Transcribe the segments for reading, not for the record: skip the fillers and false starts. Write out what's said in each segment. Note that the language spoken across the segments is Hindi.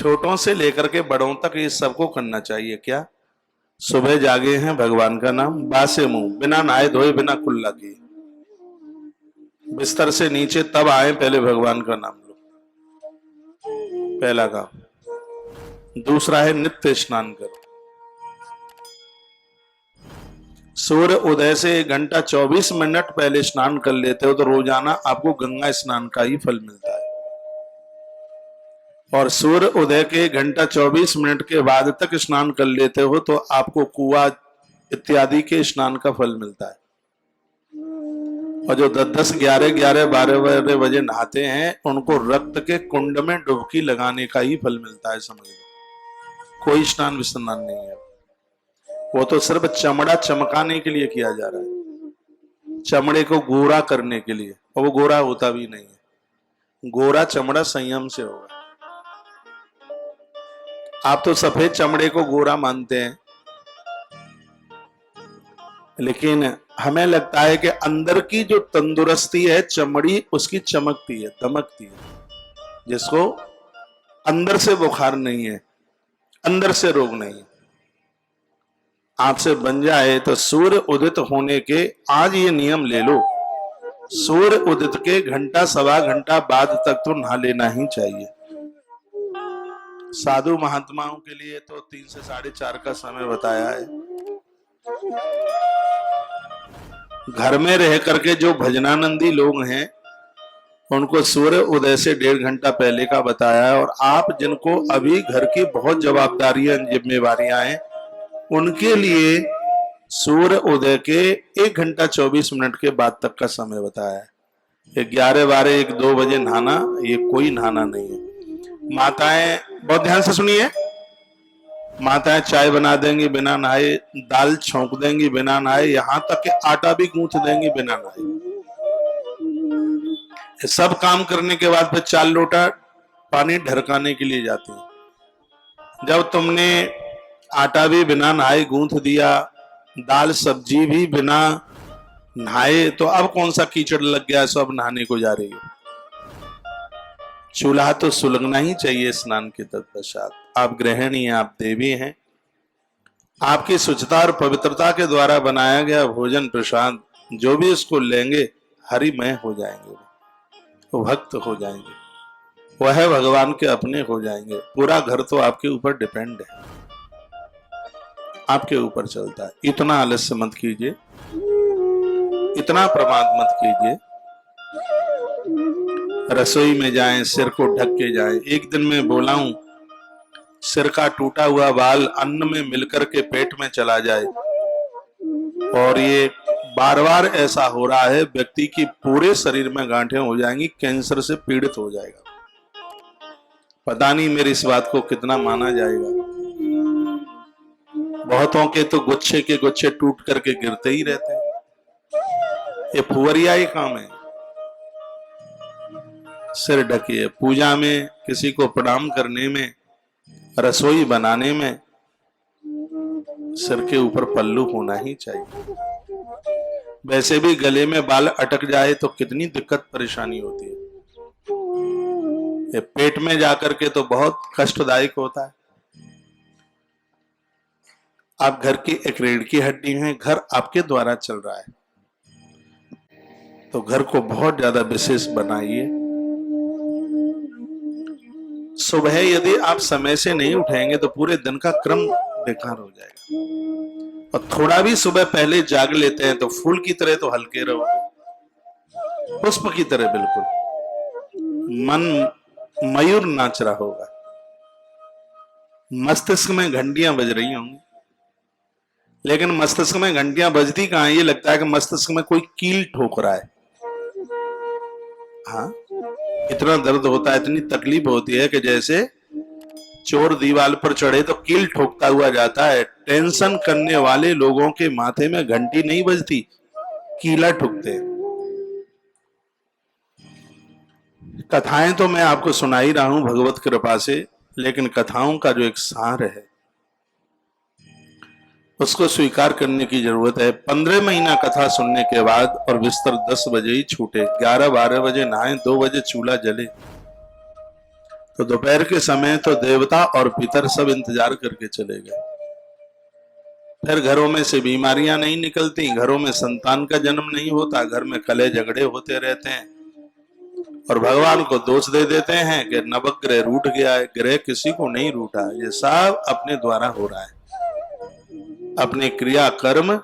छोटों से लेकर के बड़ों तक ये सबको करना चाहिए। क्या? सुबह जागे हैं, भगवान का नाम, बासे मुंह, बिना नहाए धोए, बिना कुल्ला किए, बिस्तर से नीचे तब आए, पहले भगवान का नाम लो, पहला काम। दूसरा है नित्य स्नान करो। सूर्य उदय से 1 घंटा 24 मिनट पहले स्नान कर लेते हो तो रोजाना आपको गंगा स्नान का ही फल मिलता है। और सूर्य उदय के 1 घंटा 24 मिनट के बाद तक स्नान कर लेते हो तो आपको कुआं इत्यादि के स्नान का फल मिलता है। और जो 10-10, 11-11, 12 बजे नहाते हैं उनको रक्त के कुंड में डुबकी लगाने का ही फल मिलता है, समझ लो। कोई स्नान विस्नान नहीं है, वो तो सिर्फ चमड़ा चमकाने के लिए किया जा रहा है, चमड़े को गोरा करने के लिए, और वो गोरा होता भी नहीं है। गोरा चमड़ा संयम से होगा। आप तो सफेद चमड़े को गोरा मानते हैं, लेकिन हमें लगता है कि अंदर की जो तंदुरुस्ती है चमड़ी उसकी चमकती है, दमकती है, जिसको अंदर से बुखार नहीं है, अंदर से रोग नहीं है। आपसे बन जाए तो सूर्य उदित होने के आज ये नियम ले लो, सूर्य उदित के घंटा सवा घंटा बाद तक तो नहा लेना ही चाहिए। साधु महात्माओं के लिए तो 3 से 4:30 का समय बताया है। घर में रह करके जो भजनानंदी लोग हैं उनको सूर्य उदय से 1.5 घंटा पहले का बताया है। और आप जिनको अभी घर की बहुत जवाबदारियां जिम्मेवारियां हैं उनके लिए सूर्य उदय के 1 घंटा 24 मिनट के बाद तक का समय बताया है। 11, 12, 1, 2 बजे नहाना, ये कोई नहाना नहीं है। माताएं बहुत ध्यान से सुनिए, माताएं चाय बना देंगी बिना नहाए, दाल छौंक देंगी बिना नहाए, यहां तक कि आटा भी गूंथ देंगी बिना नहाए। सब काम करने के बाद फिर 4 लोटा पानी ढरकाने के लिए जाती है। जब तुमने आटा भी बिना नहाए गूंथ दिया, दाल सब्जी भी बिना नहाए, तो अब कौन सा कीचड़ लग गया, सब नहाने को जा रही है। चूल्हा तो सुलगना ही चाहिए स्नान के तत्पश्चात। आप गृहिणी हैं, आप देवी हैं, आपकी शुचिता और पवित्रता के द्वारा बनाया गया भोजन प्रसाद जो भी इसको लेंगे हरिमय हो जाएंगे, वो भक्त हो जाएंगे, वह भगवान के अपने हो जाएंगे। पूरा घर तो आपके ऊपर डिपेंड है, आपके ऊपर चलता है। इतना आलस्य मत कीजिए, इतना प्रमाद मत कीजिए। रसोई में जाएं, सिर को ढक के जाएं। एक दिन मैं बोला हूं, सिर का टूटा हुआ बाल अन्न में मिलकर के पेट में चला जाए, और ये बार बार ऐसा हो रहा है, व्यक्ति की पूरे शरीर में गांठें हो जाएंगी, कैंसर से पीड़ित हो जाएगा। पता नहीं मेरी इस बात को कितना माना जाएगा। बहुतों के तो गुच्छे के गुच्छे टूट करके गिरते ही रहते हैं। ये फुवरिया ही काम है। सिर ढकिए, पूजा में, किसी को प्रणाम करने में, रसोई बनाने में सिर के ऊपर पल्लू होना ही चाहिए। वैसे भी गले में बाल अटक जाए तो कितनी दिक्कत परेशानी होती है। ये पेट में जाकर के तो बहुत कष्टदायक होता है। आप घर की एक रीढ़ की हड्डी हैं, घर आपके द्वारा चल रहा है, तो घर को बहुत ज्यादा विशेष बनाइए। सुबह यदि आप समय से नहीं उठेंगे तो पूरे दिन का क्रम बेकार हो जाएगा। और थोड़ा भी सुबह पहले जाग लेते हैं तो फूल की तरह तो हल्के रहोगे, पुष्प की तरह बिल्कुल मन मयूर नाच रहा होगा। मस्तिष्क में घंटियां बज रही होंगी, लेकिन मस्तिष्क में घंटियां बजती कहां, ये लगता है कि मस्तिष्क में कोई कील ठोक रहा है। हाँ, इतना दर्द होता है, इतनी तकलीफ होती है कि जैसे चोर दीवार पर चढ़े तो कील ठोकता हुआ जाता है। टेंशन करने वाले लोगों के माथे में घंटी नहीं बजती, कीला ठुकते। कथाएं तो मैं आपको सुना ही रहा हूं भगवत कृपा से, लेकिन कथाओं का जो एक सार है उसको स्वीकार करने की जरूरत है। 15 महीना कथा सुनने के बाद और बिस्तर 10 बजे ही छूटे, 11-12 बजे नहाए, 2 बजे चूल्हा जले, तो दोपहर के समय तो देवता और पितर सब इंतजार करके चले गए। फिर घरों में से बीमारियां नहीं निकलती, घरों में संतान का जन्म नहीं होता, घर में कलह झगड़े होते रहते हैं और भगवान को दोष दे देते हैं कि नवग्रह रूठ गया है। ग्रह किसी को नहीं रूठा, ये सब अपने द्वारा हो रहा है, अपने क्रिया कर्म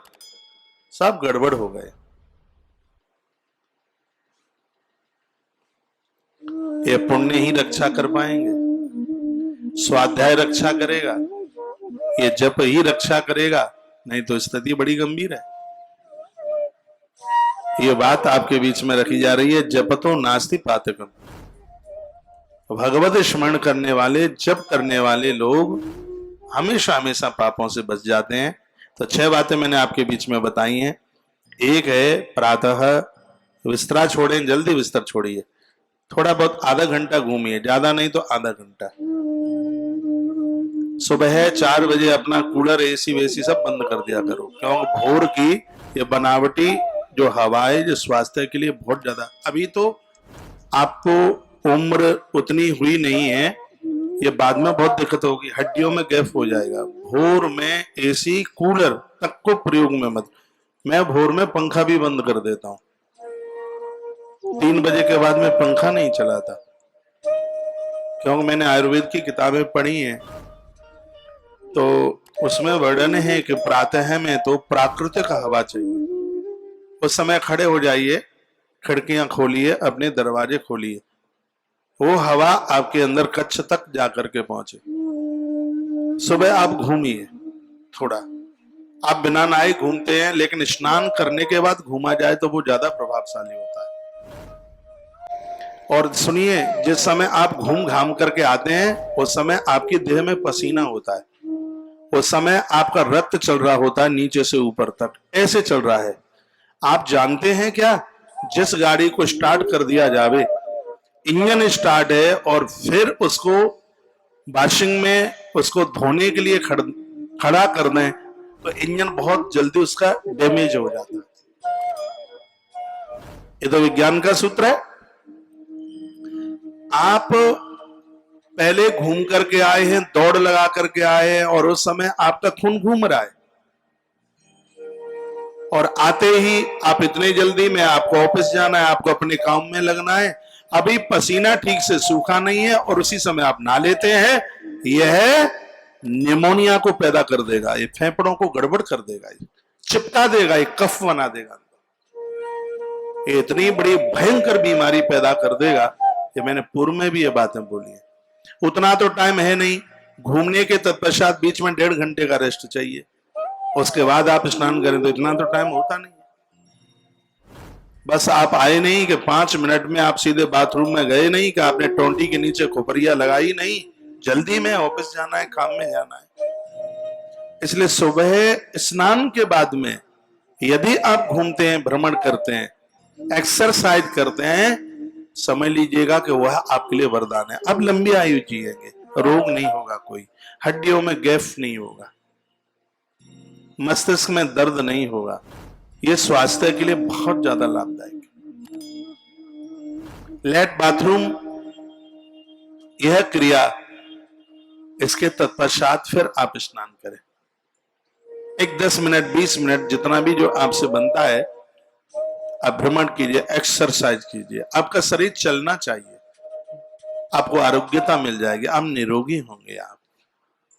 सब गड़बड़ हो गए। ये पुण्य ही रक्षा कर पाएंगे, स्वाध्याय रक्षा करेगा, ये जप ही रक्षा करेगा, नहीं तो स्थिति बड़ी गंभीर है। ये बात आपके बीच में रखी जा रही है, जपतो नास्ति पातकम। भगवत स्मरण करने वाले, जप करने वाले लोग हमेशा हमेशा पापों से बच जाते हैं। तो 6 बातें मैंने आपके बीच में बताई हैं। एक है प्रातः बिस्तरा छोड़ें, जल्दी बिस्तर छोड़िए, थोड़ा बहुत आधा घंटा घूमिए, ज्यादा नहीं तो आधा घंटा। सुबह 4 बजे अपना कूलर एसी वेसी सब बंद कर दिया करो, क्योंकि भोर की ये बनावटी जो हवा है जो स्वास्थ्य के लिए बहुत ज्यादा, अभी तो आपको उम्र उतनी हुई नहीं है, ये बाद में बहुत दिक्कत होगी, हड्डियों में गैप हो जाएगा। भोर में एसी कूलर तक को प्रयोग में मत। मैं भोर में पंखा भी बंद कर देता हूं, 3 बजे के बाद में पंखा नहीं चलाता, क्योंकि मैंने आयुर्वेद की किताबें पढ़ी हैं, तो उसमें वर्णन है कि प्रातः में तो प्राकृतिक हवा चाहिए। उस समय खड़े हो जाइए, खिड़कियां खोलिए, अपने दरवाजे खोलिए, वो हवा आपके अंदर कच्छ तक जाकर के पहुंचे। सुबह आप घूमिए थोड़ा, आप बिना नहाए घूमते हैं, लेकिन स्नान करने के बाद घूमा जाए तो वो ज्यादा प्रभावशाली होता है। और सुनिए, जिस समय आप घूम घाम करके आते हैं उस समय आपकी देह में पसीना होता है, उस समय आपका रक्त चल रहा होता है नीचे से ऊपर तक, ऐसे चल रहा है। आप जानते हैं क्या, जिस गाड़ी को स्टार्ट कर दिया जावे, इंजन स्टार्ट है और फिर उसको वॉशिंग में उसको धोने के लिए खड़ा कर दें तो इंजन बहुत जल्दी उसका डैमेज हो जाता है। ये तो विज्ञान का सूत्र है। आप पहले घूम करके आए हैं, दौड़ लगा करके आए हैं, और उस समय आपका खून घूम रहा है, और आते ही आप इतने जल्दी में आपको ऑफिस जाना है, आपको अपने काम में लगना है, अभी पसीना ठीक से सूखा नहीं है और उसी समय आप नहा लेते हैं, यह निमोनिया को पैदा कर देगा, ये फेफड़ों को गड़बड़ कर देगा, ये चिपका देगा, ये कफ बना देगा, ये इतनी बड़ी भयंकर बीमारी पैदा कर देगा। ये मैंने पूर्व में भी ये बातें बोली है। उतना तो टाइम है नहीं, घूमने के तत्पश्चात बीच में 1.5 घंटे का रेस्ट चाहिए, उसके बाद आप स्नान करें, तो इतना तो टाइम होता नहीं। बस आप आए नहीं कि 5 मिनट में आप सीधे बाथरूम में गए नहीं, कि आपने टोंटी के नीचे खोपरिया लगाई नहीं, जल्दी में ऑफिस जाना है, काम में जाना है। इसलिए सुबह स्नान के बाद में यदि आप घूमते हैं, भ्रमण करते हैं, एक्सरसाइज करते हैं, समझ लीजिएगा कि वह आपके लिए वरदान है। अब लंबी आयु जिएंगे, रोग नहीं होगा, कोई हड्डियों में गैप नहीं होगा, मस्तिष्क में दर्द नहीं होगा। यह स्वास्थ्य के लिए बहुत ज्यादा लाभदायक है। लेट बाथरूम, यह क्रिया, इसके तत्पश्चात फिर आप स्नान करें। एक 10 मिनट 20 मिनट जितना भी जो आपसे बनता है, आप भ्रमण कीजिए, एक्सरसाइज कीजिए। आपका शरीर चलना चाहिए, आपको आरोग्यता मिल जाएगी, आप निरोगी होंगे। आप